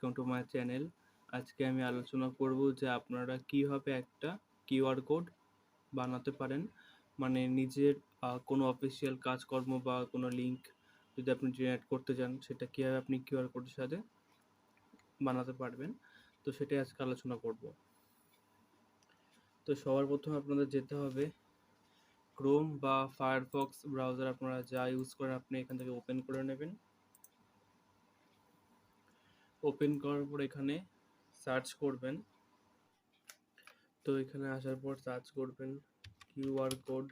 Welcome to my channel. আজকে আমি আলোচনা করব যে আপনারা কীভাবে একটা কিউআর কোড বানাতে পারেন। মানে নিজের কোনো অফিসিয়াল কাজকর্ম বা কোনো লিঙ্ক যদি আপনি জেনারেট করতে চান, সেটা কীভাবে আপনি কিউআর কোডের সাথে বানাতে পারবেন, তো সেটাই আজকে আলোচনা করব। তো সবার প্রথমে আপনাদের যেতে হবে ক্রোম বা ফায়ারফক্স ব্রাউজার, আপনারা যা ইউজ করেন আপনি এখান থেকে ওপেন করে নেবেন। ওপেন করার পর এখানে সার্চ করবেন। তো এখানে আসার পর সার্চ করবেন কিউআর কোড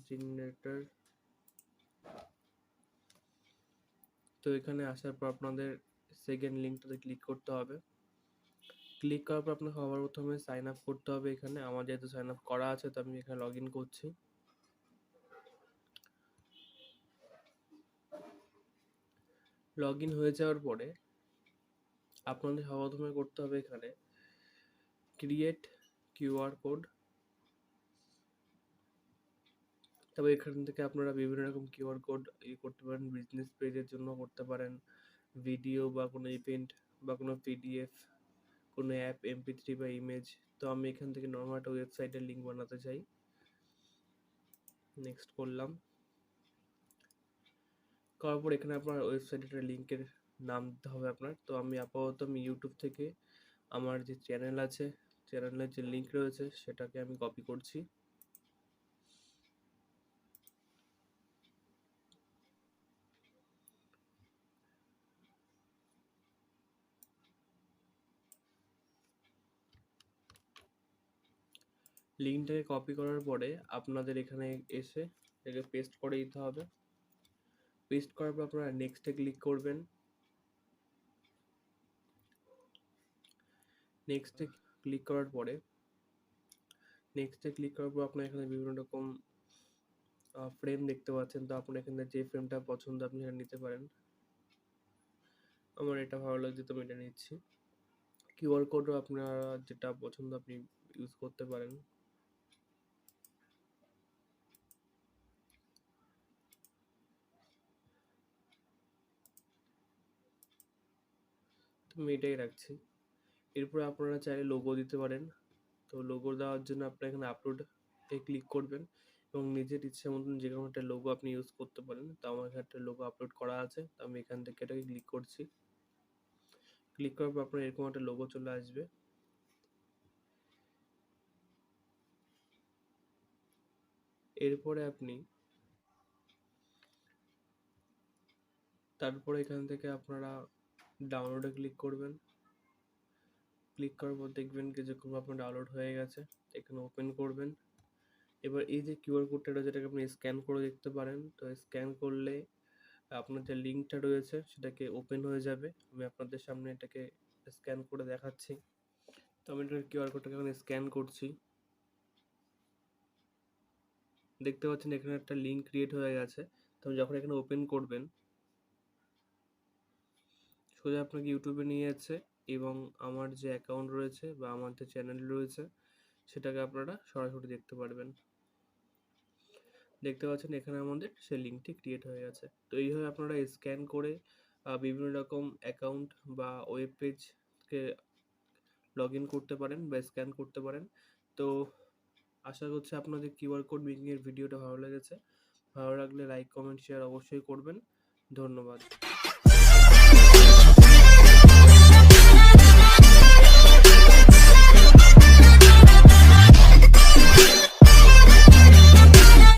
জেনারেটর। তো এখানে আসার পর আপনাদের সেকেন্ড লিঙ্কটাতে ক্লিক করতে হবে। ক্লিক করার পর আপনাকে সবার প্রথমে সাইন আপ করতে হবে। এখানে আমার যেহেতু সাইন আপ করা আছে, তো আমি এখানে লগ ইন করছি। লগ ইন হয়ে যাওয়ার পরে আপনাদের সবার প্রথমে করতে হবে এখানে ক্রিয়েট কিউআর কোড। তবে এখান থেকে আপনারা বিভিন্ন রকম কিউআর কোড করতে পারেন। বিজনেস পেজের জন্য করতে পারেন, ভিডিও বা কোনো ইভেন্ট বা কোনো পিডিএফ, কোনো অ্যাপ, MP3 বা ইমেজ। তো আমি এখান থেকে নর্মাল একটা ওয়েবসাইটের লিঙ্ক বানাতে চাই। নেক্সট করলাম। করার পর এখানে আপনার ওয়েবসাইটের লিঙ্কের নাম দিতে হবে আপনার। তো আমি আপাতত ইউটিউব থেকে আমার যে চ্যানেল আছে, চ্যানেলের যে লিঙ্ক রয়েছে সেটাকে আমি কপি করছি। লিঙ্কটাকে কপি করার পরে আপনাদের এখানে এসে এটাকে পেস্ট করে দিতে হবে। পেস্ট করার পর আপনারা নেক্সটে ক্লিক করবেন। নেক্সটে ক্লিক করার পর আপনার এখানে বিভিন্ন রকম ফ্রেম দেখতে পাচ্ছেন। তো আপনার এখানে যে ফ্রেমটা পছন্দ আপনি সেটা নিতে পারেন। আমার এটা ভালো লাগছে তো আমি এটা নিচ্ছি। কিউআর কোডও আপনারা যেটা পছন্দ আপনি ইউজ করতে পারেন। তো আমি এটাই রাখছি। এরপর আপনারা চাইলে লোগো দিতে পারেন। তো লোগো দেওয়ার জন্য আপনারা এখানে আপলোডে ক্লিক করবেন এবং নিজের ইচ্ছা মতন যে কোনো একটা লোগো আপনি ইউজ করতে পারেন। তো আমার এখানে একটা লোগো আপলোড করা আছে, তো আমি এখান থেকে এটাকে ক্লিক করছি। ক্লিক করার পর আপনার এরকম একটা লোগো চলে আসবে। এরপরে আপনি তারপরে এখান থেকে আপনারা ডাউনলোডে ক্লিক করবেন। ক্লিক করার পর দেখবেন কিছুক্ষণ আপনার ডাউনলোড হয়ে গেছে। এখানে ওপেন করবেন। এবার এই যে কিউআর কোডটা রয়েছে এটাকে আপনি স্ক্যান করে দেখতে পারেন। তো স্ক্যান করলে আপনার যে লিঙ্কটা রয়েছে সেটাকে ওপেন হয়ে যাবে। আমি আপনাদের সামনে এটাকে স্ক্যান করে দেখাচ্ছি। তো আমি এটার কিউআর কোডটাকে এখানে স্ক্যান করছি। দেখতে পাচ্ছেন এখানে একটা লিঙ্ক ক্রিয়েট হয়ে গেছে। তো যখন এখানে ওপেন করবেন সোজা আপনাকে ইউটিউবে নিয়ে যাচ্ছে এবং আমার যে অ্যাকাউন্ট রয়েছে বা আমার যে চ্যানেল রয়েছে সেটাকে আপনারা সরাসরি দেখতে পারবেন। দেখতে পাচ্ছেন এখানে আমাদের সেই লিঙ্কটি ক্রিয়েট হয়ে গেছে। তো এইভাবে আপনারা স্ক্যান করে বিভিন্ন রকম অ্যাকাউন্ট বা ওয়েব পেজকে লগ ইন করতে পারেন বা স্ক্যান করতে পারেন। তো আশা করছি আপনাদের কিউআর কোড মেকিংয়ের ভিডিওটা ভালো লেগেছে। ভালো লাগলে লাইক, কমেন্ট, শেয়ার অবশ্যই করবেন। ধন্যবাদ।